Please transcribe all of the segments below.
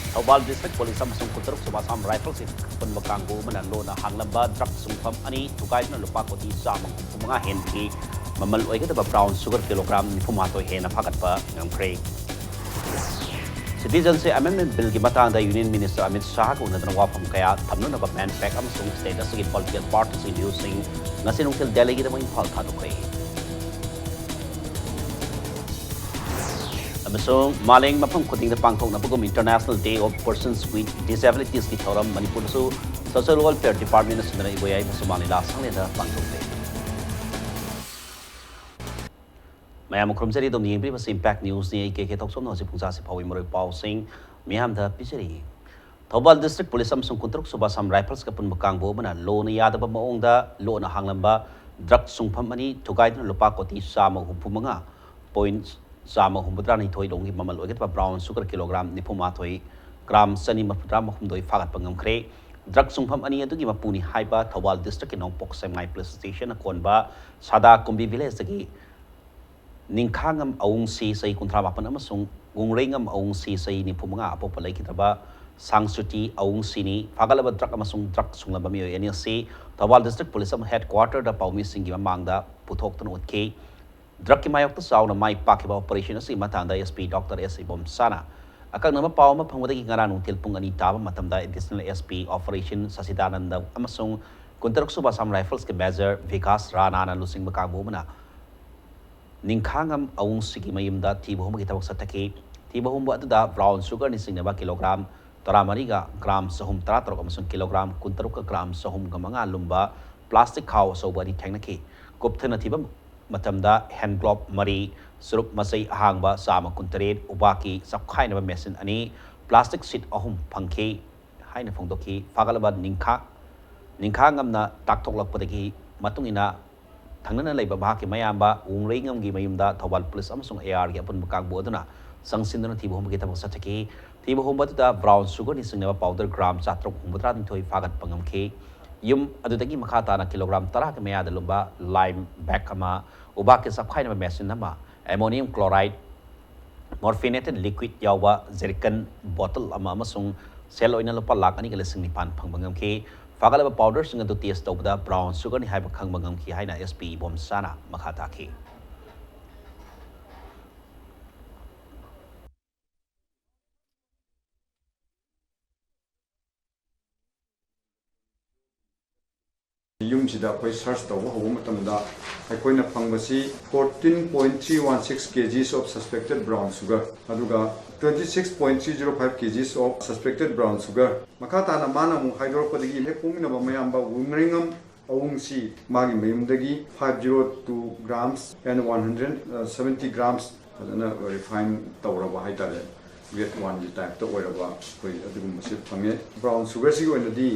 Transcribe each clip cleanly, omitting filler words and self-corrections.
Thobal District Police amasung Kuntaruk Subasam Rifles pun bakanggo manalo na hanglamba drug sungpam ani tukay na lupa ko ti sa mga henki mamaloy ka ba brown sugar kilogram ni pumato he na pagat pa ng Craig. Citizen se amendment bill ki matang da Union Minister Amit Shah ko na wapam kaya tamno na ba man pack amasung status sa political parties introducing na sinungtil delegate mo impal thado kay. Amasung maling mapang kuting na pangkong na pagum International Day of Persons with Disabilities ki thoram Manipur su Social Welfare Department na sinara iboyay masumali lasang nila pangkong day. Mayam krumsari dom yimri mas Impact News ni ke toksom no si pungsa si pawi moroy pausing miham da pisari. Thobal District Police amasung Kuntaruk Subasam Rifles ka pun bakang bo mana lo na yada ba maong da lo na hanglamba drug sungpam ani tugay na lupa ko ti sa maghupu mga points sama humbutra ni thoi dong mamal oget pa brown sugar kilogram ni phuma thoi gram sani maputra mahum doi fagat pangam khre drug sungpham ani adu gi mapuni haiba Thobal District in Nongpok Semngai Police Station akonba sada kumbi village gi ningkhangam aung si sai kuntra mapan amasung gungrengam aung si sai ni phumanga apo palai kitaba sangsuti aung si ni fagalaba drug amasung drug sunglaba mi ani si Thobal District Police headquarter da paumi singi mamangda puthok tan utke drug ki mayok to saw na mai pakiba operation si matanda SP Dr. S. Ibom Sana akang nama paw ma phangwadagi ngaran ung tilpung ani taba matamda additional SP operation sa sidananda amasung Kuntaruk Subasam Rifles ke Major Vikas Rana na lusing bakabo mana ningkhangam aung sigi mayimda tibahum ki tabak satake tibahum bu atuda brown sugar ni singnaba kilogram taramariga gram sahum tratrok amasung kilogram Kuntaruk gram sahum gamanga lumba plastic khaw sobani thangnaki kopthana tibam matamda hand glove mari surup masai ahangba sama kuntared ubaki sakhay na machine ani plastic sheet ahum phangke haina phongdoki fagalaba ningkha ngamna takthok lakpadagi matungina thangnana leiba bahaki mayamba ungrei ngamgi mayumda Thobal Police amasung AR gi apun bakang boduna sangsindana thibahum gi tabak sataki thibahum batuda brown sugar ni singnaba powder gram 483 ni thoi fagat pangamke yum adudagi makhata na kilogram 10 ka maya dalumba lime back ama ubaki sapkhai na machine nama ammonium chloride morphinated liquid yawa zircon bottle ama amasung sel oina lupa lak ani galesing ni pan phangbangam ki fagalaba powder singa to taste tobda brown sugar ni haiba khangbangam ki haina SP Ibom Sana makhata ki ꯌꯨꯝꯁꯤꯗ ꯑꯩꯈꯣꯏ search ꯇꯧꯕ ꯍꯧꯕ ꯃꯇꯝꯗ ꯑꯩꯈꯣꯏꯅ ꯐꯪꯕꯁꯤ 14.316 kgs of suspected brown sugar ꯑꯗꯨꯒ 26.305 kgs of suspected brown sugar ꯃꯈꯥ ꯇꯥꯅ ꯃꯥꯅ ꯑꯃꯨꯛ ꯍꯥꯏꯗꯣꯔꯛꯄꯗꯒꯤ ꯍꯦꯛ ꯄꯣꯛꯃꯤꯟꯅꯕ ꯃꯌꯥꯝꯕ ꯋꯨꯡꯔꯤꯉꯝ ꯑꯋꯨꯡꯁꯤ ꯃꯥꯒꯤ ꯃꯌꯨꯝꯗꯒꯤ 502 grams and 170 grams ꯐꯖꯅ ꯔꯤꯐꯥꯏꯟ ꯇꯧꯔꯕ ꯍꯥꯏꯇꯥꯔꯦ grade 1ꯒꯤ ꯇꯥꯏꯞꯇ ꯑꯣꯏꯔꯕ ꯑꯩꯈꯣꯏ ꯑꯗꯨꯒꯨꯝꯕꯁꯤ ꯐꯪꯉꯦ ꯕ꯭ꯔꯥꯎꯟ ꯁꯨꯒꯔꯁꯤꯒꯤ ꯑꯣꯏꯅꯗꯤ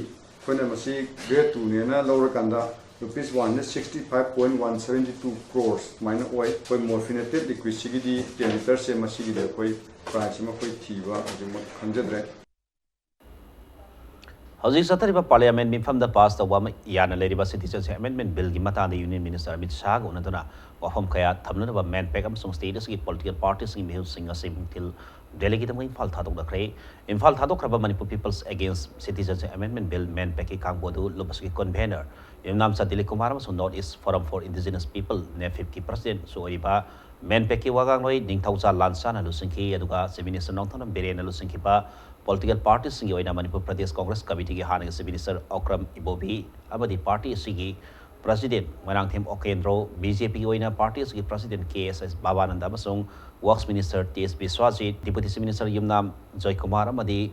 ꯑꯩꯈꯣꯏꯅ ꯃꯁꯤ grade 2ꯅꯦꯅ ꯂꯧꯔꯀꯥꯟꯗ rupees 165.172 crores ꯁꯨꯃꯥꯏꯅ ꯑꯣꯏ ꯑꯩꯈꯣꯏ morphinated liquidꯁꯤꯒꯤꯗꯤ 10 ꯂꯤꯇꯔꯁꯦ ꯃꯁꯤꯒꯤꯗꯤ ꯑꯩꯈꯣꯏ ꯄ꯭ꯔꯥꯏꯁ ꯑꯃ ꯑꯩꯈꯣꯏ ꯊꯤꯕ ꯍꯧꯖꯤꯛꯃꯛ ꯈꯪꯖꯗ꯭ꯔꯦ Hauzik Sathariba Parliament mifamda pass the wama yana leriba Citizens Amendment Bill gi matanda Union Minister Amit Shah go natuna wafam kaya thamna ba man pack am song status gi political parties gi mehu singa simtil delegate mo Imphal thadok da kre Imphal thadok kraba Manipur Peoples Against Citizens Amendment Bill man pack ki kangbodu lobas gi convener Imnam sa Dilip Kumar so North East Forum for Indigenous People ne 50 president so iba man pack ki wagang loi dingthausa lansa na lusingki aduga Minister nongthonam bere na lusingki pa political parties singi oina Manipur Pradesh Congress Committee gi hana gi Minister Okram Ibobi abadi party sigi President Manangthim Okendro BJP gi oina party sigi President KSS Babananda amasung Works Minister TS Biswajit Deputy Minister Yumnam Joy Kumar amadi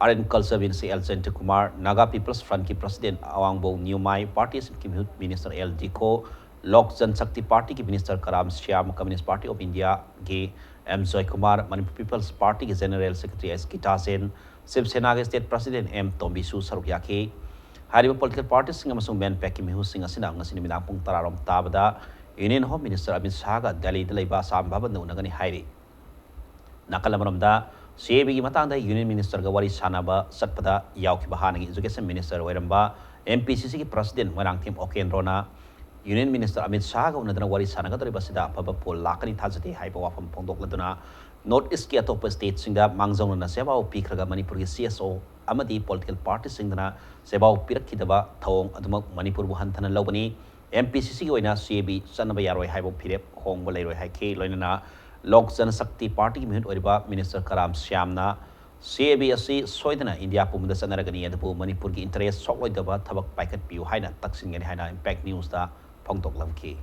RN Culture Minister L. Kumar Naga People's Front ki President Awangbo Newmai Party ki Minister L. Diko Lok Janshakti Party ki Minister Karam Shyam Communist Party of India ki M. Joy Kumar Manipur People's Party ki General Secretary S. Gita Sen Shiv Sena ki State President M. Tombisu Sarukyaki hariba political parties singa masung men pack ki mihu singa sina ngasini minang pung tararom tabada Union Home Minister Amit Shah ga Delhi da leiba sambaba no nagani hairi nakalamaromda CAB gi matangda Union Minister ga wari sanaba satpada yauki bahana gi Education Minister wairamba MPCC ki President Manangthim Okendrona union minister Amit Shah का उन्नदना वारी सानगदरिबसिदा अफब पोल लाकनी थाजते हाइबा वाफम फोंदोकलदुना north east की अतोप state सिंगदा मांगजौना सेवाओ पीखरगा मणिपुर की CSO अमदी political party सिंगदना सेवाओ पिरखिदबा थौंग अदुमक मणिपुर बु हंथना लौबनी MPCC की ओइना CAB चनबा यारोय हाइबो फिरेप Hong बलेरोय हाइखे लोइना लोक जनशक्ति party की मिहुत ओरिबा मिनिस्टर कराम श्यामना CAB असी सोइदना इंडिया पुमदा चनरगनी अदबु मणिपुर की इंटरेस्ट सोक्लोइदबा थबक पाइकट पियु हाइना तक्सिनगनि हाइना इंपैक्ट न्यूज़ दा फोंदोकलमखि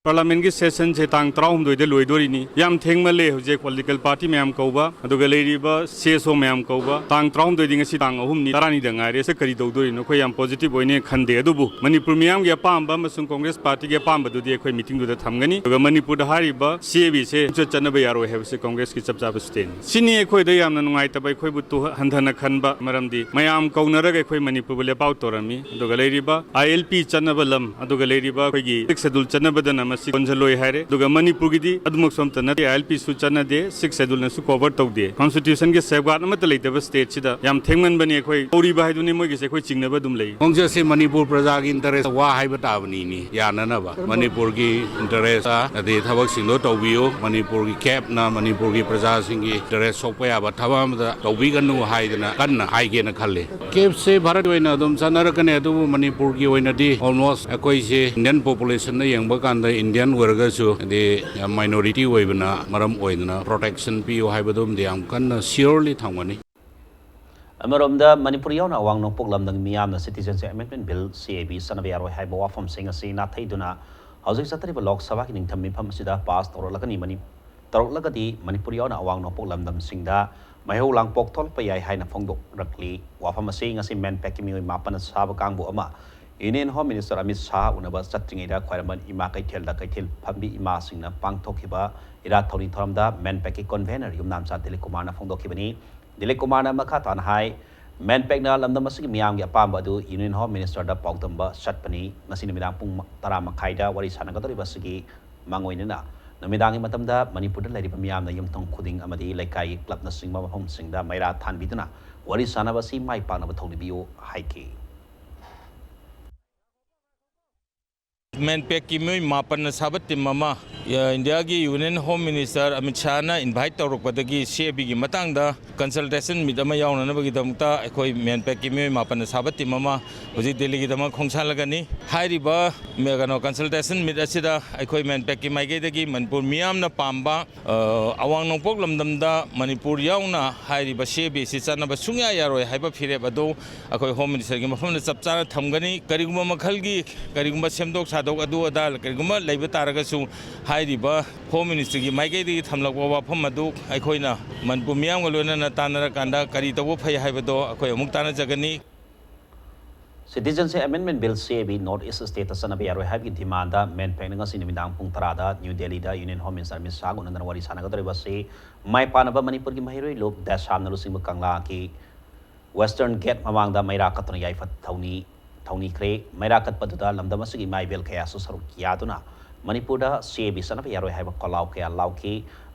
पार्लियामेंट की सेशन से तांग तराहुम दोइदे लोइदोरिनी याम थेंगमले हुजे पॉलिटिकल पार्टी मैम कौबा अदुगा लेरिबा CSO मैम कौबा तांग तराहुम दोइदे ngasi तांग अहुमनी तरानी दंगारे से करी दौदोरिनो खो याम पॉजिटिव ओइने खंदे अदुबु मणिपुर मियाम गे पांबा मसुंग कांग्रेस पार्टी गे पांबा दुदि खो मीटिंग दुदा थमगनी अदुगा मणिपुर दा हारिबा CAB से चनबा यारो हेबसे कांग्रेस की चपचाब स्टेन सिनी खो दे यामना नुंगाइ तबै खो बुतु हंधना खनबा मरमदी मयाम कौनरगे खो मणिपुर ले पाउ तोरमी अदुगा लेरिबा ILP चनबा लम अदुगा लेरिबा खोगी 6 शेड्यूल चनबदना कोंजलोय हारे दुगा मणिपुर की अदुमक सोमत नते ILP सु चनदे 6 शेड्यूल न सु कवर तौदे कॉन्स्टिट्यूशन के सेफगार्ड अमत लेतब स्टेट सिदा याम थेंगमन बने खोय औरी बाहायदुनि मोगी से खोय चिंगनबा दुम लई खोंजे से मणिपुर प्रजा की इंटरेस्ट वा हाइबा ताबनी नि याननबा मणिपुर की इंटरेस्ट अदे थबक सिंगो तौबियो मणिपुर की कैप ना मणिपुर की प्रजा सिंग की इंटरेस्ट सोपया याबा थबाम दा तौबिगनु हाइदना कन्ना हाइगे न खल्ले कैप से भारत ओइना दुम सनरकने अदु मणिपुर की ओइना दी ऑलमोस्ट अकोय से इंडियन पॉपुलेशन ने यंगबा कांदा इंडियन वर्गसु दे माइनॉरिटी ओइबना मरम ओइना प्रोटेक्शन पियो हाइबदुम दे आम कन्ना श्योरली थांगनी अमरोमदा मणिपुर यावना अवांग नोंपोक लमदंग मियामना सिटीजनशिप अमेंडमेंट बिल CAB सनबा यारोय हाइबा वाफम सिंग असि नाथैदुना हौजिक सतरिबा लोक सभा की निंगथम मिफम असिदा पास तौरलगनी तौरलगदी मणिपुर यावना अवांग नोंपोक लमदम सिंगदा महिौ लांगपोक थोलप याय हाइना फोंदोकरकली वाफम असि ngasi मैनपेक की मियोय मापन साब कांगबु अमा union home minister Amit Shah उनबा चत्रिंगैदा ख्वारमन इमा कैथेलदा कैथेल फंबी इमा सिंगना पांगथोखिबा इरा थौनी थोरमदा मैनपेक की कन्वेनर युमनामसा दिलीप कुमार फोंदोखिबनी दिलीप कुमार मखा तान हाई मैनपेक ना लमदम असि मियाम के अपाम अदु यूनियन होम मिनिस्टर दा पाउतंबा सटपनी ngasi निमिदांग पुंग 10 मखाइदा वरी सानगदरिबा सिगी मांगोइनना नमिदांगी मतमदा मणिपुर दा लैरिबा मियाम ना यमथोंग खुदिंग अमदी लैकाई क्लब ना सिंगमा मफम सिंगदा मैरा थानबिदुना वरी सानबसी माइ पानबा थौनिबियो हाइके मैनपेक की मैं मापन साब टीम इंडिया की union home minister Amit Shah ने इनवाइट तौरपदी CAB की कंसल्टेशन मीट अखोई मैनपेक की मैं मापन साब टीम हजी दिल्ली की खोंसालगनी कनो कंसल्टेशन मीट अखोई मैनपेक की माइकई मनपुर मियाम पाब अवांग नोंपोक लमदम मनपुर यावना CAB से चनब सुंया यारोय हाइबा फिरेब अदो अखोई होम मिनिस्टर की मफम चप चाना थमगनी करिगुम मखल की करिगुम सेमदोक सादोक अदु अदा करिगुम लैब तारगसु हाइरिबा होम मिनिस्टर की माइकई थमलक वाफम अदु अखोइना मनपुर मियाम लोइना तानरकांदा करी तबो फै हाइबदो अखोइ अमुक तानजगनी citizenship amendment bill CAB north east state सनबा यारोय हाइबी डिमांड मैनपेक ngasi निमिदांग पुंग 10 दा न्यू दिल्ली दा union home minister Amit Shah उनदन वारी सानगदरिबसे माइ पानबा मणिपुर की महिरोय लोक दासाम नलुसिंग कंगला की वेस्टर्न गेट ममांग दा मैरा कतन याइफत थौनी ख्रे मैरा कतपदुदा लमदम असगी माइबेल खया सरुक यादुना मणिपुर दा CAB सनबा यारोय हाइबा कलाव कया लाउकी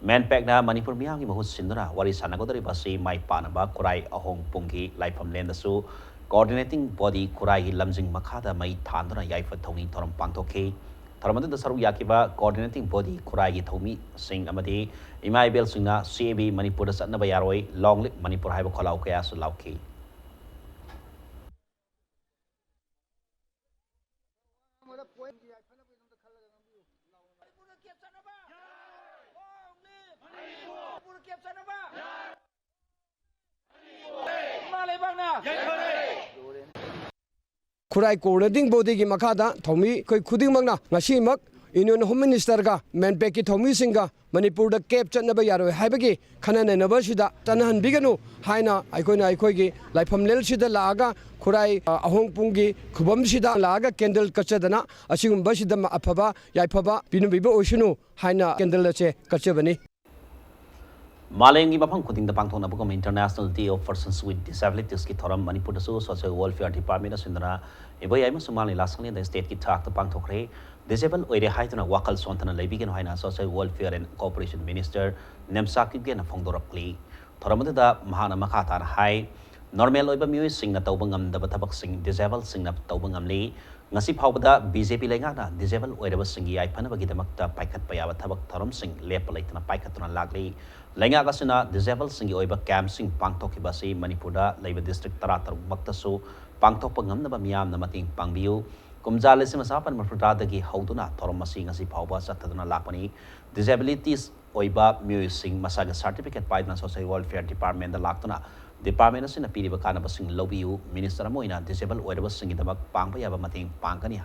मैनपेक ना मणिपुर मियाम की महूत सिंदुना वारी सानगदरिबसे माइ पानबा कुराई अहोंग पुंगी लाइफम लेंदसु कोऑर्डिनेटिंग बॉडी कुराई की लमजिंग मखादा मई थांदुना याइफत थौनी थोरम पांथोखे थरमद सरुक याकिबा कोऑर्डिनेटिंग बॉडी कुराई की थौमी सिंग अमदी इमाइबेल सिंगना CAB मणिपुर दा सनबा यारोय लॉन्ग लिप मणिपुर हाइबा कलाव कया सु लाउकी खुराई कोऑर्डिनेटिंग बॉडी की मखादा थौमी कोई खुदिंगमगना ngasimak यूनियन होम मिनिस्टर का मैनपेक की थौमी सिंगा मणिपुर दा कैब चनबा यारोय हाइबगी खनने नबसिदा तनहन बिगनु हाइना आइकोइना आइकोइगी लाइफम लेलसिदा लागा खुराई अहोंग पुंगी खुबम सिदा लागा कैंडल कचदना असिगुम बसिदा अफबा याइफबा पिनु बिबो ओसुनु हाइना कैंडल से कचबनी Malayang mafam khuding da pangthong na International Day of Persons with Disabilities ki thoram Manipur da Social Welfare Department asindana ibai ai Somali lasangni da state ki thak da pangthokre disabled oire haituna wakal sontana leibigen haina Social Welfare and Cooperation Minister Nemsak ki na phongdorakli thoram da mahana makata hai normal oiba mioi singna tawbangam da bathabak sing disabled singna tawbangam li ngasi phawbada BJP lenga na disabled oireba singi ai phana bagi damakta paikat payaba thabak thoram sing lep laitana paikatuna lagli lenga gasina disabled singi oiba camp sing pangthok basi Manipurda leiba district taratar maktasu pangthok pangam na miyam na mating pangbiu kumjale se masapan mafruda dagi hauduna thoram masi ngasi phawba sataduna lakpani disabilities oiba mioi sing masaga certificate paidna Social Welfare Department da laktuna Department asina piriba kana basing lobiu minister moina disabled oiba singi damak pangpa yaba mating pangkania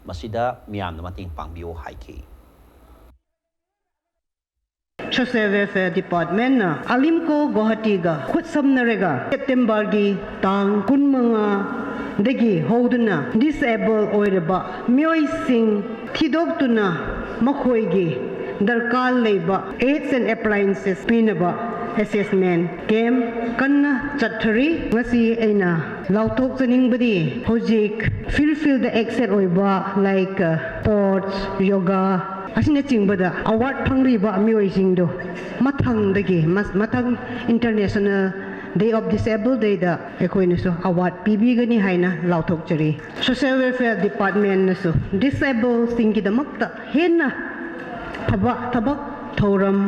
masida miyam na mating pangbiu haiki Social Welfare Department na Alimco Guwahati ga khut samnarega September gi tang kunmanga degi hoduna disabled oireba mioi sing thidoptuna makhoi gi darkar leiba aids and appliances pinaba assessment game kanna chathari ngasi aina lautok chaning badi hojik field the exit oiba like sports yoga asina chingbada award phangriba mioi singdo mathangdagi mathang international Day of Disabled Day da ekoina so award pibigani haina lautok chari Social Welfare Department na so disabled singi da makta henna tabak thoram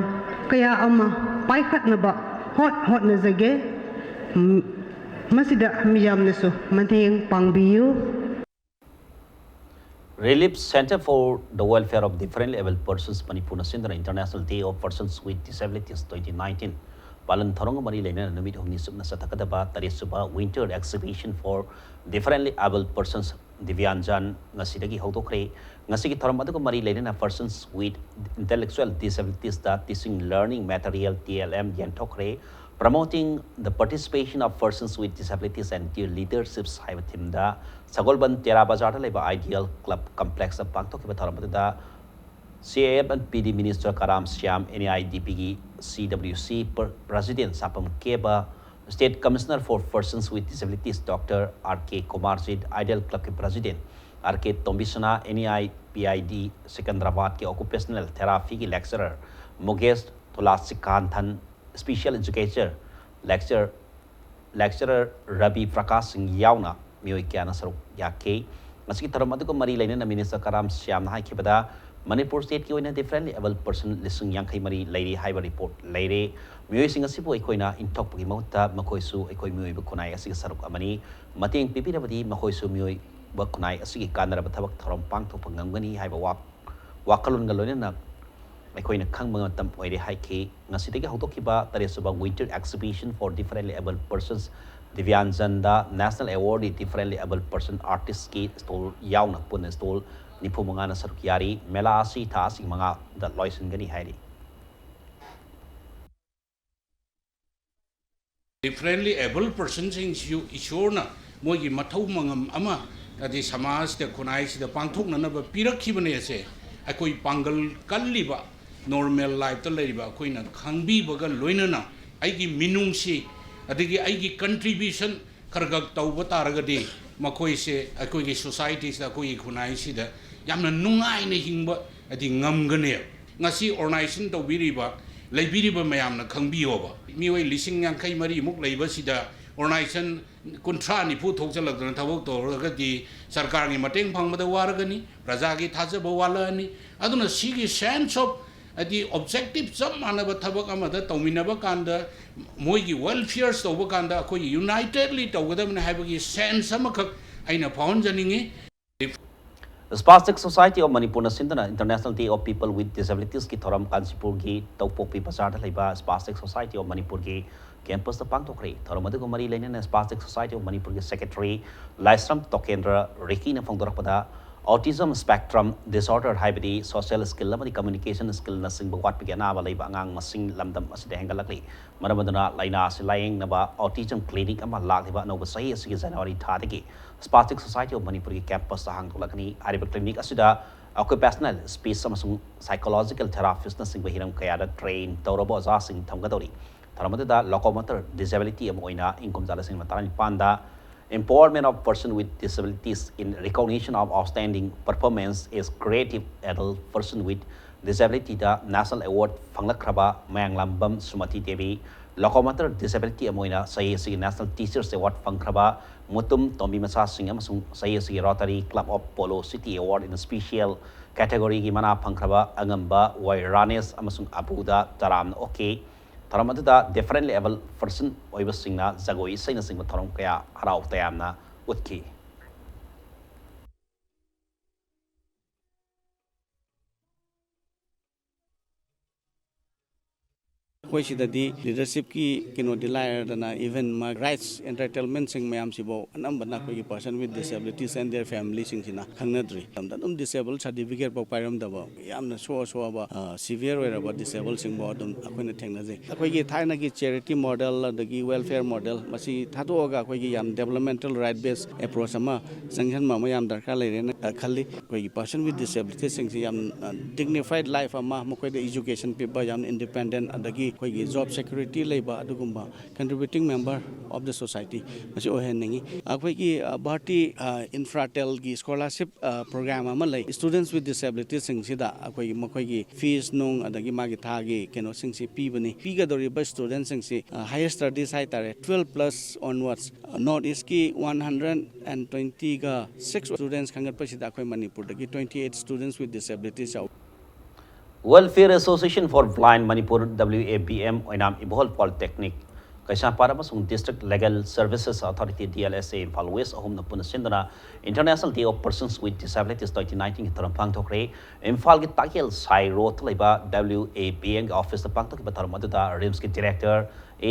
kaya ama paikhat na ba hot na zage masida miyam na so mateng pangbiu Relief Center for the Welfare of Differently Abled Persons Manipur Sindra International Day of Persons with Disabilities 2019 Palan Thorong Mari Lena Numit Humni Subna Satakadaba Tarisuba Winter Exhibition for Differently Abled Persons Divyanjan Nasidagi Hotokre Nasiki Thoramadu Mari Lena persons with intellectual disabilities that teaching learning material TLM Yantokre promoting the participation of persons with disabilities and their leaderships Haivatimda Sagolban Tera Bazar Leba Ideal Club Complex of Pangtokiba Thoramada CAF and PD Minister Karam Syam NAIDPG CWC President Sapam Keba State Commissioner for Persons with Disabilities Dr. R.K. Komarjid Ideal Club के President R.K. Tombisana NAIPID Secunderabad के Occupational Therapy के Lecturer Mukesh Thulasikanthan Special Educator Lecturer Rabi Prakash Singh Yauna Mioi Kiana Saruk Yake Masiki Taramadu ko Mari Laina Minister Karam Syam Nahai Kibada Manipur State ki oina differently able person lisung yang kai mari lady haiba report lady mioi singa sipo ikoina intok pagi mauta makoisu ikoi mioi bukunai asig saruk amani mating pipi rabadi makoisu mioi bukunai asig kanara bathabak thorom pang to pangangani haiba wakalun galone na ikoina khang mga tam oire haiki ngasitegi hotokiba taresuba winter exhibition for differently able persons Divyanjanda National Award differently able person artist ki stol yauna pun stol Nipu mangana sarukyari mela asi taasing mga that loisen gani hairi Differently able persons in Ishorna Mogi Matau Mangam Ama adi Samas the Kunais the Pantuk Nanaba Pirakibane Akoi Pangal Kaliba normal life the Ladiba Queen Kangbi Baga Loinana Aigi Minungsi Adigi Aigi contribution Kargak Taubataragadi Makoise Akoi societies the Koi Kunaisi the Yamna Nungai Hingba at the Ngamgane. Nasi organization to Biriba, Labiriba Mayamna Kangbi over. Miway Lissing and Kaimari Muk Labasida, organization Kuntrani put Hoxalak and Tavoto, Ragati, Sarkani Mateng Pangmada Waragani, Razagi Tazaba Walani, Aduna Sigi Shan Shop at the objective some Manaba Tabakamada, Tominabakanda, Moigi welfare Stobakanda, unitedly to them and having a San Samakak, Aina Pounjaningi. Spastic Society of Manipur Sindana International Day of People with Disabilities ki thoram Kansipur ki Taupopi Pasar Laiba Spastic Society of Manipur ki campus the Pangtokre Thoramadu Mari Lenin Spastic Society of Manipur ki Secretary Laisram Tokendra Rikina Fongdorapada Autism Spectrum Disorder Hybrid Social Skill Lamani Communication Skill Nasing Bawat Pigana Balaiba Angang Masing Lamdam Asidangalakli Maramaduna Laina Silaying Naba Autism Clinic Ama Lakiba Nova Say January Tadiki Spastic Society of Manipur campus Hang Tulakani Ariba Clinic Asida occupational speech amasung psychological therapist na singba hiram kaya da train tawrabo za sing thamgadori tharamada locomotor disability amoina income jala sing matani panda empowerment of person with disabilities in recognition of outstanding performance is creative adult person with disability da national award phanglakraba mayanglambam sumati devi locomotor disability amoina sayi si national teachers award phangkraba mutum tombi masa sing amasung sayi si rotary club of polo city award in a special category gi mana phangkraba angamba wairanes amasung abuda taram okay tharamada differently able person oiba singna jagoi saina singba tharam kaya harau tayamna utki कोई Cidade leadership की किनो डिलायर दना even मा rights entitlement सिंग ma'am सिबो अनंबना कोई person with disabilities and their family सिंग सिना खंगनद्री तमदा दम डिसेबल सर्टिफिकेट पो पाइरम दबो यामना सो बा सिवियर ओइरबा डिसेबल सिंग बो दम अखोइना थेंगनाजे अखोइ की थाइना की चैरिटी मॉडल दगी वेलफेयर मॉडल मसी थादोगा अखोइ की याम डेवलपमेंटल राइट बेस्ड अप्रोच अमा संगठन मा याम दरकार लेरेन खल्ली कोई पर्सन विद डिसेबिलिटी सिंग याम डिग्निफाइड लाइफ अमा मकोइ द एजुकेशन पिबा याम इंडिपेंडेंट अदगी कोई जॉब सिक्योरिटी लेबा अदुगुम्बा contributing member of the society मसी ओहेनिंगी अखोइ की भारती इंफ्राटेल की स्कॉलरशिप प्रोग्राम अमा लै स्टूडेंट्स विद डिसेबिलिटी सिंग सिदा अखोइ मखोइ की फीस नोंग अदगी मागी थागी केनो सिंग सि पीबनी पीगदोरिबा स्टूडेंट सिंग सि हायर स्टडीज हाइ तारे 12 प्लस ऑनवर्ड्स नॉर्थ ईस्ट की 120 का 6 स्टूडेंट्स खंगत पसिदा अखोइ मणिपुर दगी 28 students with disabilities Welfare Association for Blind Manipur WABM oinam Imphal Polytechnic Kaisapara amasung District Legal Services Authority DLSA Imphal West ahum na puna sindana International Day of Persons with Disabilities 2019 ki taram pangthokre Imphal ki Takil Sai Road laiba WABM office ta pangthok ki taram aduda RIMS ki director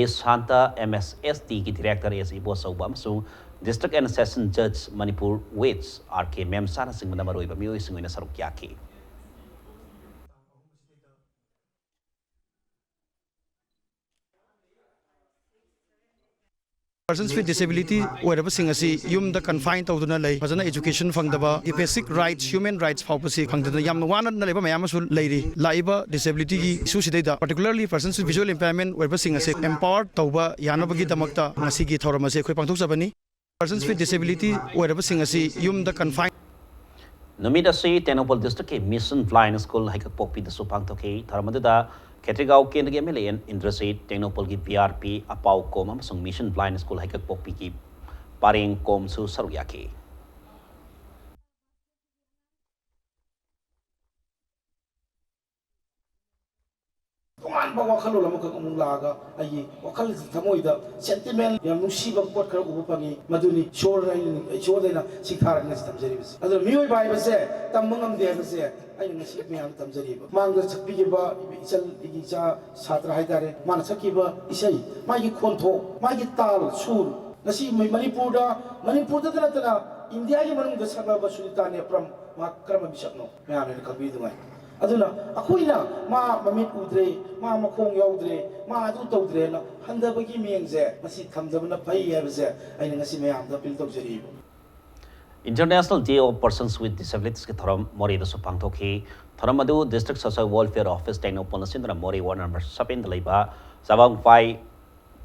A Santa MSSD ki director A Ibo Sauba amasung District and Session Judge Manipur West RK Memsana sing manamaroiba mioi singoina saruk yaki Persons with disability wherever sing asi yum the confined tawduna lay fazana education fangdaba the basic rights human rights phawpasi khangdana yam wana na leba mayam asul leiri laiba disability gi issue sidai particularly persons with visual impairment wherever sing asi empowered tawba yanabagi damakta ngasi gi thoram asi khoi pangthok sabani persons with disability wherever sing asi yum the confined Namida si Tenopol District ke Mission Blind School hai ka popi da supang to ke tharamada Ketrigao Kendra ke mele Indrasi Tenopol ki PRP apau kom amasung Mission Blind School hai ka popi ki paring kom su saruyaki Tuan bawa kalau lama ke umum laga, ayi wakal thamoi da sentiment yang nusi bang pot kerja ubu pangi maduni show na sikharan nasi tamjari besi. Adal mioi bai besi, tambangam dia besi, ayi nasi miang tamjari ba. Mangga sakpi ke ba, isal ikica satra hai dare, mana sakki ba isai, magi konto, magi tal sur, nasi Manipur da tena India yang mana nggak sabab kesulitan ya pram makram bisa no, miang ni kalbi tu mai. aduna akoina ma mamit udre ma makong yaudre ma adu tawdre na handabagi miyengje masi thamdabna phai habse aina ngasi mayam da pil tawjari International Day of Persons with Disabilities ke thoram mori da supang thokhi thoram adu District Social Welfare Office Tenopol Sindra mori ward number 7 da leiba Sabang Pai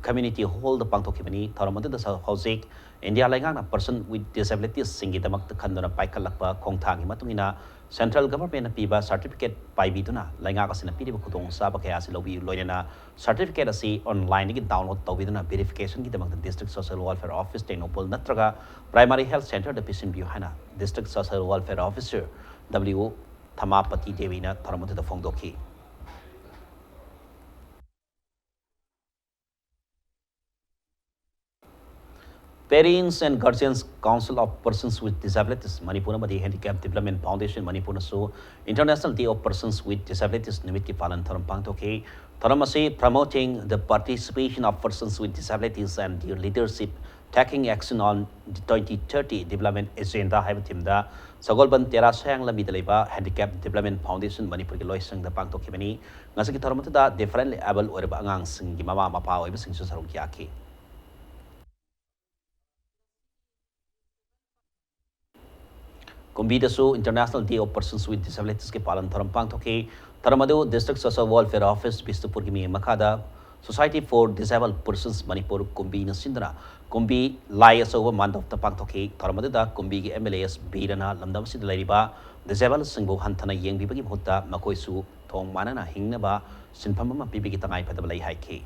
Community Hall da pangthokhi bani thoram adu da housing India lainga na person with disabilities singi damak ta khandona paikalakpa khongthang matungina Central Government piba certificate pai biduna lainga ka sina pidi khutong sa ba kaya si lobi loina certificate asi online gi download tawiduna verification gi damak District Social Welfare Office Tenopol natraga Primary Health Center da pisin biu hana District Social Welfare Officer W Thamapati Devina thoram adu da phongdokhi Parents and Guardians Council of Persons with Disabilities Manipur Madi Handicap Development Foundation Manipur so International Day of Persons with Disabilities nimit ki palan tharam pangthoke tharamase promoting the participation of persons with disabilities and their leadership taking action on the 2030 development agenda haibatimda Sagolban Tera Sang Lambi Daleba Handicap Development Foundation Manipur ki loisang da pangthoke bani ngasaki tharamata da differently able or ba angang sing gi mama mapa oi ba sing su sarong ki कुंबीदसु international day of persons with disabilities के पालन थरम पांगथोके थरमदु district social welfare office Bishnupur की मी मखादा society for disabled persons Manipur कुंबी नसिंदना कुंबी लाई असोब मानदोफ पांगथोके थरमदुदा कुंबी के एमएलएस बीरना लमदम सिद लैरिबा डिसेबल्ड सिंगबो हंथना येंबिबगी मुहूर्ता मकोइसु थोंग मानना हिंगनबा सिनफम अमा पिबिगी तंगाई फदब लै हाइखे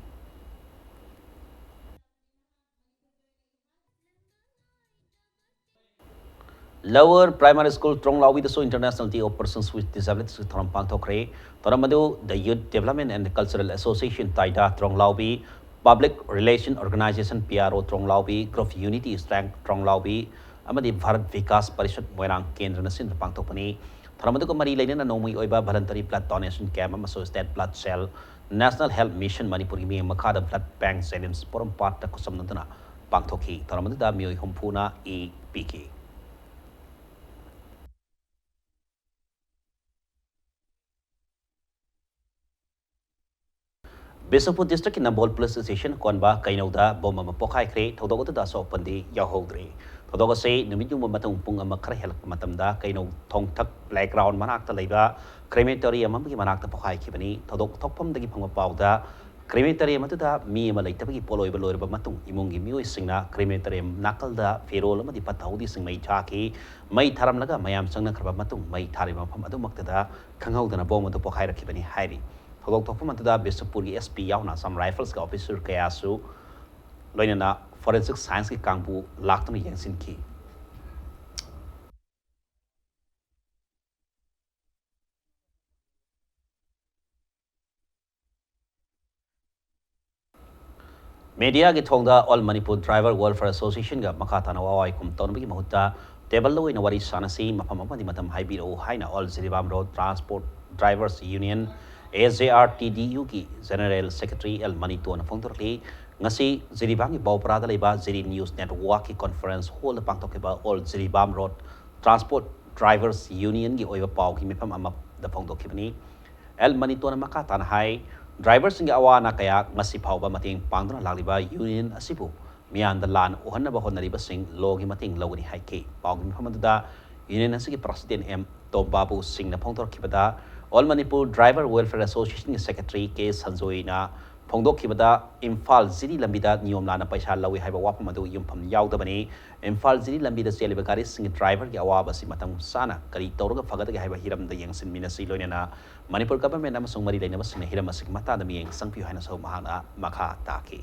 Lower Primary School Tronglauwi the International Day of Persons with Disabilities Thoram Pangthokre Thoramadu the Youth Development and Cultural Association Taida Tronglauwi Public Relation Organization PRO Tronglauwi Growth Unity Strength Tronglauwi Amadi Bharat Vikas Parishad Moirang Kendra Nasin Pangthokpani Thoramadu ko mari lainana nomui oiba voluntary blood donation camp amaso state blood cell National Health Mission Manipur mi makada blood bank salience poram part ta kusam nandana Pangthokhi Thoramadu da mioi humpuna e PK Bisopur District in Nambol Police Station, Konba, Kainoda, Bomba Pokai Kre, Todogo da So Pandi, Yahodri. Todogo say, Numidu Matung Punga Makarhel Matamda, Kaino Tong Tuck, Playground, Manakta Leva, Crematory, Mamaki Manakta Pokai Kibani, Todok Topum the Gipanga Powda, Crematory Matuda, Me Malay Polo Evalor Matung, Imungi Mu Singna, Crematory Nakalda, Ferola Matipataudi Sing May Chaki, May Taramlaga, Mayam Sanga Krabamatung, May Tarima Pamadumaktada, Kangau than a bomb of the Pokai Kibani Heidi. Thogok Tokpum Matuda, Bisopuri SP Yauna, some rifles officer Kayasu, Loinana, Forensic Science Kampu, Lakton Yansin Ki. Media get Tonga All Manipur Driver Welfare Association got Makatana Wawai Kumtonbi Mahuta, Tebalo in a Wari Sanasi, Mapamadi Matam Haibiro, Haina, All Ziribam Road Transport Drivers Union, AZRTDU ki General Secretary El Manito na Fongtorli, ngasi Ziribam Bow Prada Leba Ziri News Network ki conference hall the Pangtokiba All Ziribam Road Transport Drivers Union ki Oiva Pau ki Mipam Amap the Pongtokibani, El Manito na Makatan High. Drivers nga awa na kaya masipaw ba mating pangdona lagliba union asipu miyan dalan uhan na bahon na riba sing logi mating logani haike pawgin phamada union asigi president M Tombabu Singh na pongtor kibada All Manipur Driver Welfare Association Secretary K Sanjoy na pongdok kibada Imphal Ziri lambida niyom lana paisa lawi haiba wapam madu yumpam yaudabani Imphal Ziri lambida seliba gari sing driver ki awa basi matang sana kari tawraga fagada ki haiba hiram da yangsin minasi loinana Manipur government amasung mari lainaba sing hiram asig mata da miyeng sangpiu haina so mahana makha taki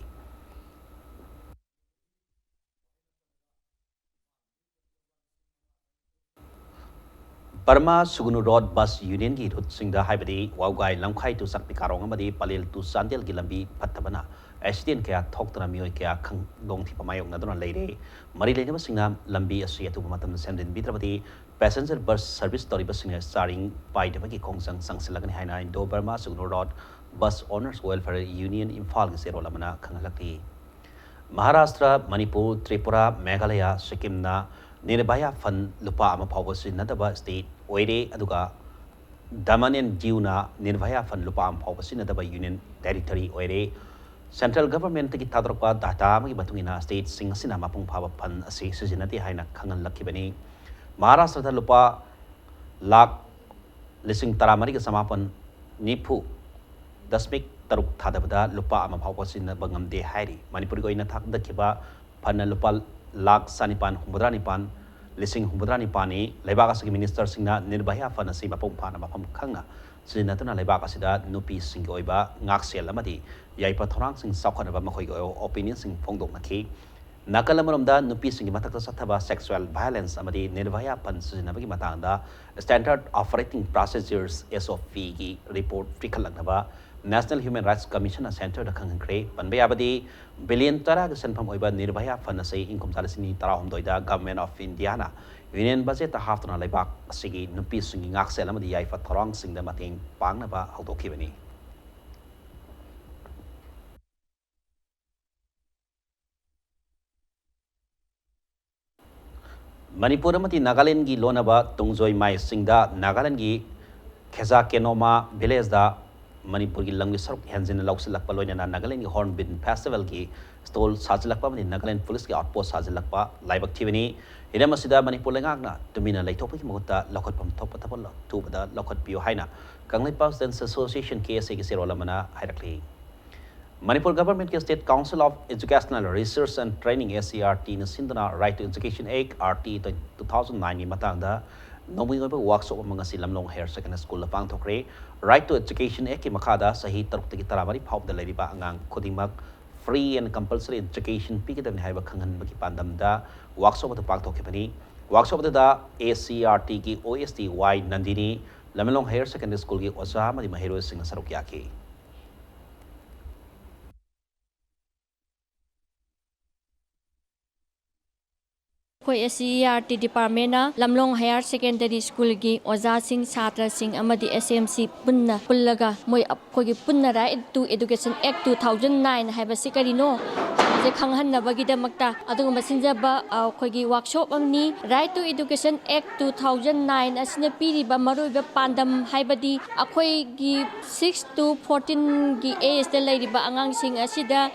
Burma Sugunu Road Bus Union ki route sing da haibadi waugai lamkhai tu sak pikarong amadi palil tu sandel ki lambi pattabana accident kaya thoktana mioi kaya khang dong thi pamayong na dona leire mari lainaba singna lambi asi atu matam semdin bitrabadi passenger bus service tori bus sing starring by the ki khongsang sangsilagani haina Indo Burma Sugunu Road Bus Owners Welfare Union Imphal ki zero lamana khangalaki Maharashtra Manipur Tripura Meghalaya Sikkim na Nirbhaya Fund lupa ama pawasi nadaba state oire aduga Daman Diu na Nirbhaya Fund lupa ama pawasi nadaba union territory oire central government ki tadrokpa data magi batungina state singasina mapung phawa pan asi sijinati haina khangan lakibani Maharashtra da lupa lakh lising taramari ka samapan nipu dasmik taruk thadabada lupa ama pawasi na bangamde hairi Manipur ko ina thak dakiba pan lupa lakh sanipan humudanipan lising humudranipani lebaga sigi minister singna Nirbhaya Fund asi mapung phana mapam khangna sinatuna lebaga sida nupi sing oiba ngaksel amadi yaipa thorang sing sakhanaba makhoi opinion sing phongdok nakhi nakalamromda nupi sing matakta sathaba sexual violence amadi Nirbhaya Fund sinabagi matangda standard operating procedures SOP gi report fikhalaknaba National Human Rights Commission Center da khangkre panbayabadi billion tara ga sanpham oiba Nirbhaya Fund asai income salasini tara homdoida government of India na union budget ta half na laibak asigi nupi singi ngaksel amadi yaifa tharang singda mating pangna ba hawdokibani Manipur amati Nagaland gi lonaba tungzoi mai singda Nagaland gi Kheza Kenoma village da Manipur की lung सरुक हेंजिन लौसिलक्पा लोइना नागालैंड की hornbill festival की stall साजिलक्पा मनि Nagaland police की outpost साजिलक्पा लाइबक थिबनी हिरम असिदा मणिपुर लेंगाकना तुमिना लैथोपकी मगुता लौखटपम थोपा थपल थुबदा लौखटपियो हाइना कांगलेपा स्टूडेंट्स एसोसिएशन केएसए की सेरोलमना हाइरक्ली मणिपुर गवर्नमेंट के state council of educational research and training SCRT न सिंदना right to education act RT 2009 की मतंगदा नोमिंग वर्कशॉप मंगसी लमलोंग हायर सेकेंडरी स्कूल पांगथोक्रे राइट टू एजुकेशन एक्ट की मखादा सही तरुक तकी तरामरी फाउद लेरिबा अंगांग खुदिमक फ्री एंड कंपल्सरी एजुकेशन पीगदबनि हाइबा खंगनबकी पांदमदा वर्कशॉप पांगथोखिबनी वर्कशॉप SCRT की OST Y Nandini Lamlong higher secondary school की ओजा मदि महिरो सिंह सरुक याकी SCRT department Lamlong higher secondary school की ओजा सिंह छात्र सिंह अमदी SMC पुन्ना पुल्लगा मोय अखोगी पुन्ना राइट टू एजुकेशन एक्ट 2009 हाइबसी करिनो जे खंगहन्नबगीदमक्ता अदुगुम सिंजबा अखोगी वर्कशॉप अमनी राइट टू एजुकेशन एक्ट 2009 असने पीरिबा मरुइबा पांदम हाइबदी अखोगी 6 to 14 की एज द लेरिबा अंगांग सिंह असिदा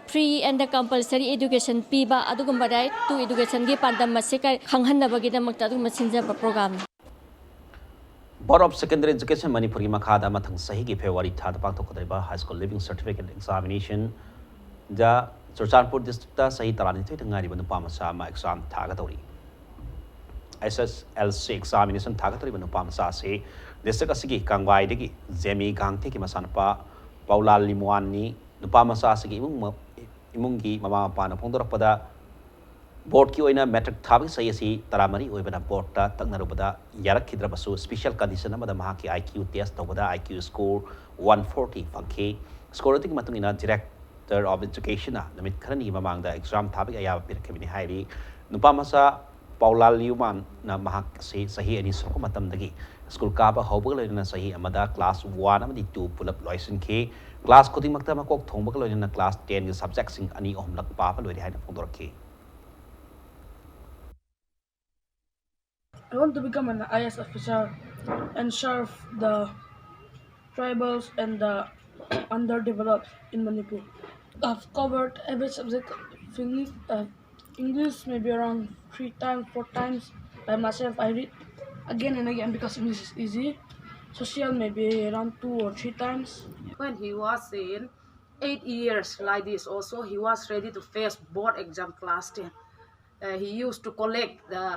फ्री एंड कंपल्सरी एजुकेशन पीबा अदुगुम राइट टू एजुकेशन की पांदम मसे खंगहन्नबगीदमक्ता अदुगुम सिंजबा programme board of secondary education Manipur की मखादा मथंग सही की फेब्रुआरी थाद पांगथोकदरिबा high school leaving certificate examination दा चुरचानपुर डिस्ट्रिक्ट सही तरानिथोई तंगारिबा नुपा मसा मा एग्जाम थागदौरी SSLC एग्जामिनेशन थागदौरिबा नुपा मसा से डिस्ट्रिक्ट असगी कांगवाईदगी जेमी गांगथे की मसानपा पौलाल लिमुआनी नुपा मसा असगी इमुंग की ममा मपाना फोंदोरपदा बोर्ड की ओइना मैट्रिक थाबी सही असी तरामरी ओइबना बोर्ड ता तंगनरुबदा यारखिद्रबसु स्पेशल कंडीशन अमदा महाकी IQ टेस्ट तौबदा IQ स्कोर 140 फंखे स्कोर अतिक मतुंगिना डायरेक्टर ऑफ एजुकेशन नमित खरनी ममांगदा एग्जाम थाबी अयाब पिरखबिनी हाइरी नुपा मसा पौलाल युमान ना महाक से सही अनि सको मतमदगी स्कूल काबा हौबग लोइना सही अमदा क्लास 1 अमदी 2 पुलप लॉइसनखे क्लास खुदिमक्ता मकोक थोंबग लोइना क्लास 10 के सब्जेक्ट सिंग अनि ओहमलक पापा लोइरि हाइना फोंदोरखे I want to become an IS officer and serve the tribals and the underdeveloped in Manipur. I've covered every subject. English maybe around 3 times, 4 times by myself. I read again and again because English is easy. Social maybe around 2 or 3 times. When he was in 8 years like this also, he was ready to face board exam class 10. He used to collect the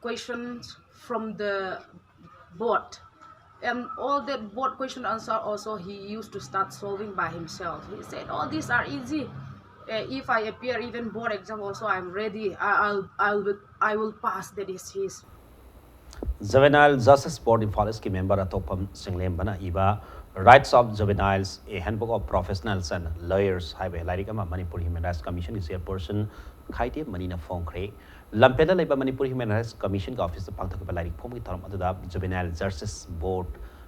questions from the board, and all the board question answer also he used to start solving by himself. He said all these are easy. If I appear even board exam also, I'm ready. I will pass. That is his. Juvenile Justice Board Imphal की member atopam singlem bana iba Rights of Juveniles, a handbook of professionals and lawyers highway larikama Manipur Human Rights Commission is chairperson Khaiti Manina Fongkre Lampeda leba Manipur Human Rights Commission ka office pangthok larik phom ki tharam adada Juvenile Justice Board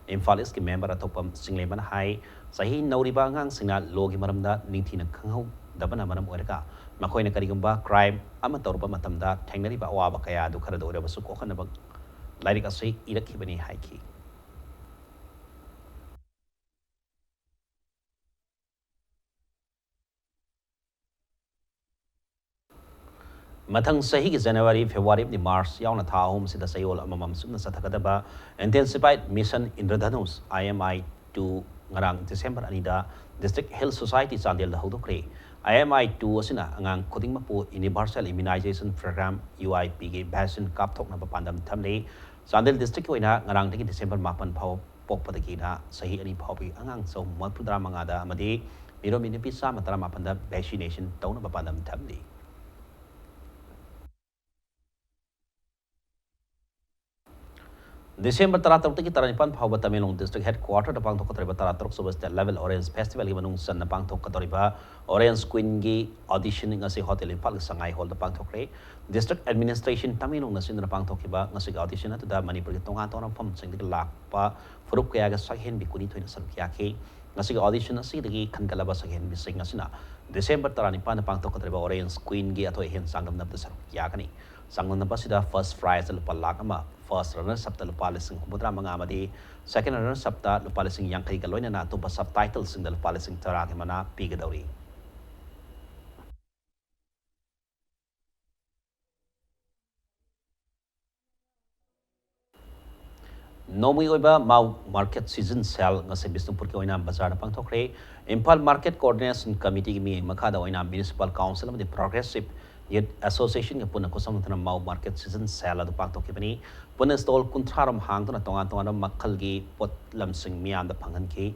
Imphal की member atopam singlem bana hai sahi nauriba ngang singna logi maramda ningthina khanghau dabana maram oiraka makoina karigumba crime ama tawruba matamda thengnariba awaba kaya du khara dore basu kokhanaba like असई इरखिबनी हाइकी मथंग सही की जनवरी February मार्च यावना था home सिदा सयोल अममम सुना सथगदबा intensified mission इंद्रधनुष IMI2 ngarang December anida District Health Society Chandel da hodokre IMI2 asina angang khudingmapu Universal Immunization Program UIP ge vaccine kapthokna pandam thamle Chandel District oina ngarang dagi December 8 phau pokpadagi na sahi ani phaubi angang so 39 da amadi miro minipi sa matara 8 da vaccination tawna pandam thamle December 13 की तरनिपान फावबा Tamil Nadu district headquarter द पांगथोक कतरिबा 13 सुबह state level orange festival की मनुंग सन पांगथोक कतरिबा ऑरेंज क्वीन की ऑडिशनिंग असे होटल इंफाल संगाई हॉल द पांगथोकरे डिस्ट्रिक्ट एडमिनिस्ट्रेशन तमिलनाडु नसिन पांगथोकिबा ngasi ऑडिशन अतुदा मणिपुर की तोंगा तोना फम सिंग लाकपा फुरुप कया ग सहेन बिकुनी थोइन सरुकिया के ngasi ऑडिशन असी दगी खनकलबा सहेन बिसिंग असिना December 13 पांगथोक कतरिबा ऑरेंज क्वीन की अथो हेन सांगम नब सरुकिया कनी Sangnanapasida first prize lupa lakh ama, first runner up lupa lising humudra mga amadi, second runner up lupa lising yang kay galoy na atupa subtitles sing lupa lising taraki mana pigadawi. Nomi oiba mau market season sale ngase Bisnupur ke oina bazar pang thokre Impal Market Coordination Committee mi makhada oina Municipal Council of the Progressive Youth Association ke puna kosam thana mau market season sale adu pang thokhe bani puna stall kuntharam hang tuna tonga tonga makhal gi pot lamsing miam da phangan ki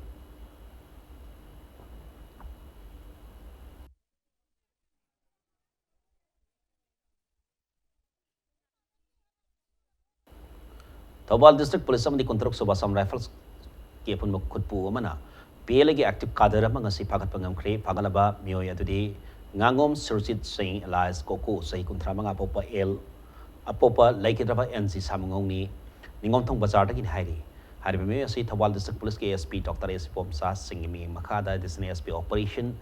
Thobal District Police amdi kontrok Subasam Rifles ke pun khutpu mana PLA ke active kader mangasi phagat pangam kre phagalaba mioi adudi ngangom Surjit Singh Elias Koko sei kuntra manga popa L apopa laikidraba NC samngong ni ningom thong bazar takin hairi haribe me asi Thobal District Police ke SP Dr. S Pomsa Singh mi makhada disne SP operation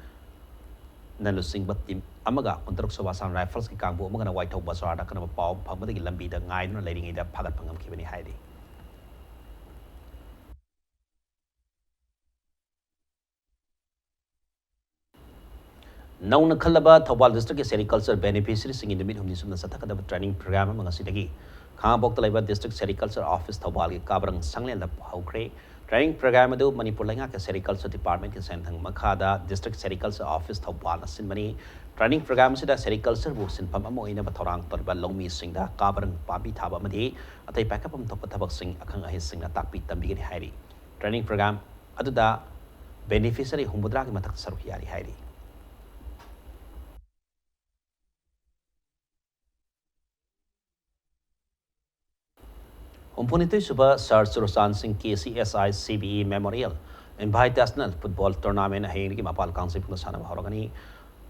Nalu Singh Batim amaga kontrok Subasam Rifles ke kangbu amaga White House bazar da kana pau phamada ki lambi da ngai no leading ida phagat pangam ki bani hairi Nauna Kalaba, Thobal District Sericulture Beneficiary Singing in the Mid Humnisum Satakada training program among Sitagi. Kambok Talaba District Sericulture Office Thobal, Kabrang Sangland of Haukre. Training program do Manipulanga Sericulture Department in Santang Makada, District Sericulture Office Thobal, Sinmani. Training programs in the Sericulture books in Pamamo in Batorang, Torba Lomi Singda, Kabrang Babi Tabamadi, at a pack up on top of Tabak Sing, Akanga his sing attack pit and begin Hari. Training program Aduda Beneficiary Humudrak Matak Sarukiari Hari. Umpunitoy suba Sir Surosan Singh KCSI CBE Memorial Invitational Football Tournament hayang ki mapal council pung sana bahorogani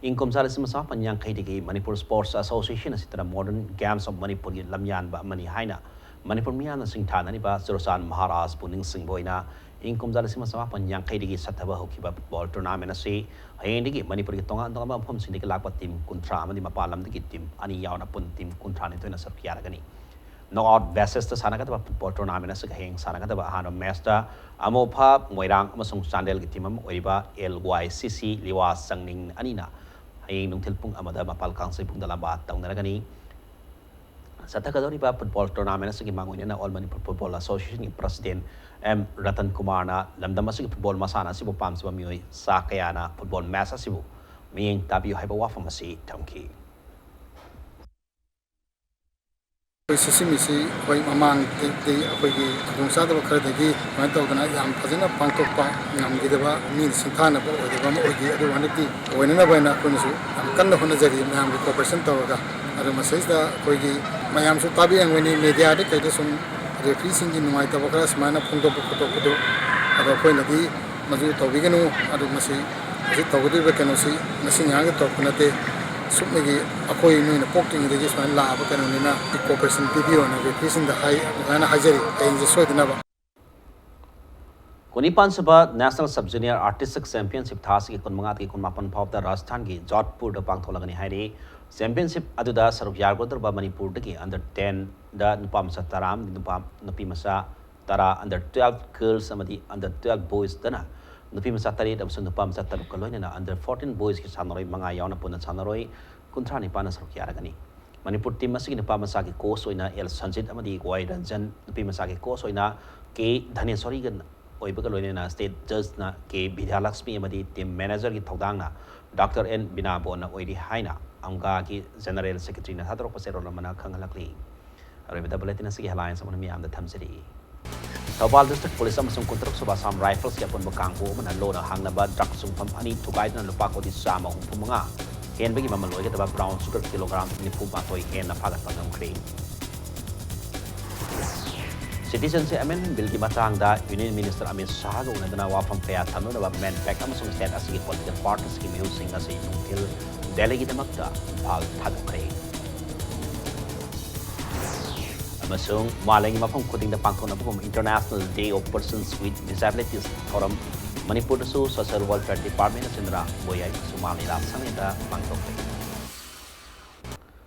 ingkom sala simasa panyang kaitigi Manipur Sports Association asitara Modern Games of Manipur gi lamyan ba mani haina Manipur miyan sing thana ni ba Surosan Maharaj puning sing boina ingkom sala simasa panyang kaitigi sataba hokiba football tournament ase hayang gi Manipur gi tonga tonga phom sing gi lakpa team kuntra amadi mapalam gi team ani yauna pun team kuntra ni toina sarkiara gani Knockout basis to Sanakata football tournament as a hang Sanakata Hano Master Amopa Moirang Amasung Sandel Gitimum Oiba LYCC Liwa Sangning Anina Haying Tilpung Amada Mapal Council Pundalaba Tangaragani Satakadoriba football tournament as a Manguina All Manipur Football Association President M. Ratan Kumarna Lamdamasi football Masana Sibu Pamswa Mui Sakayana football Massa Sibu Ming W. Hyperwafamasi Tonki. Sisimi koi mamang de akoigi dungsa da khadagi mato dana yam phajana pangtokpa ngam gidaba mi sinthana bo odeba mo ogi adu wanati oinana baina kunsu am kanna hona jari mayam cooperation tawaga adu message da koigi mayam su tabi angweni media de kaide sum referee sing gi numai tabakra smana phungdo photo photo adu koina di maju tawigenu adu masi ji tawdi be kenosi masi yang to kunate Sumigi Akoi in the Poking the Gisman Lab Canonina, the cooperation PBO and replacing the high Rana Hajari in the Swedenava. Kunipan Sabha National Sub-Junior Artistic Championship Thasi Kunmangati Kunmapan Pop the Rasthangi, Jodhpur the Pangtholagani Hari, Championship Aduda Sarvyargotra Manipur under 10, the Nupam Sataram, Nupimasa, Tara under 12 girls, Samadi under 12 boys, Dana. Nupimasa Tari, the Nupam Satar Kolonina under 14 boys, Sanoi Mangayana Puna Sanaroi, Kuntrani Panas Yaragani. Manipur Timasi Napamasaki Kosoina, El Sanjit Amadi, Guaidanjan, Nupimasaki Kosoina, K. Daniel Sorigan, Oibakalona State Judge na K. Bidalaxmi Amadi, Team Manager Todanga, Dr. N. Binabona Oidi Haina, Amgaki, General Secretary Nataro Pasero Ramana Kangalakli. A Rebetabletinas Alliance on me and the Tamsidi. Thobal District Police Samsung Kuntrok Subasam Rifles Yapon Bakangbo and Lona Hangnaba Draksum Pampani to guide and Lupako di Sama Pumanga. Ken Bigi Mamaloy get about brown sugar kilogram in the Pumatoi and a Pagapangam cream. Citizens Amendment Bill Gimatanga, Union Minister Amit Sago, and Nawa from Kaya Tanu about men back Amazon said as a political party scheme using as a until delegate Makta, Pal Pagapre. Masung Malang Mapong Kuting the Pangkon International Day of Persons with Disabilities Forum Manipur Social Welfare Department of Sindra Boyai Sumali Lapsan in the Pangkok.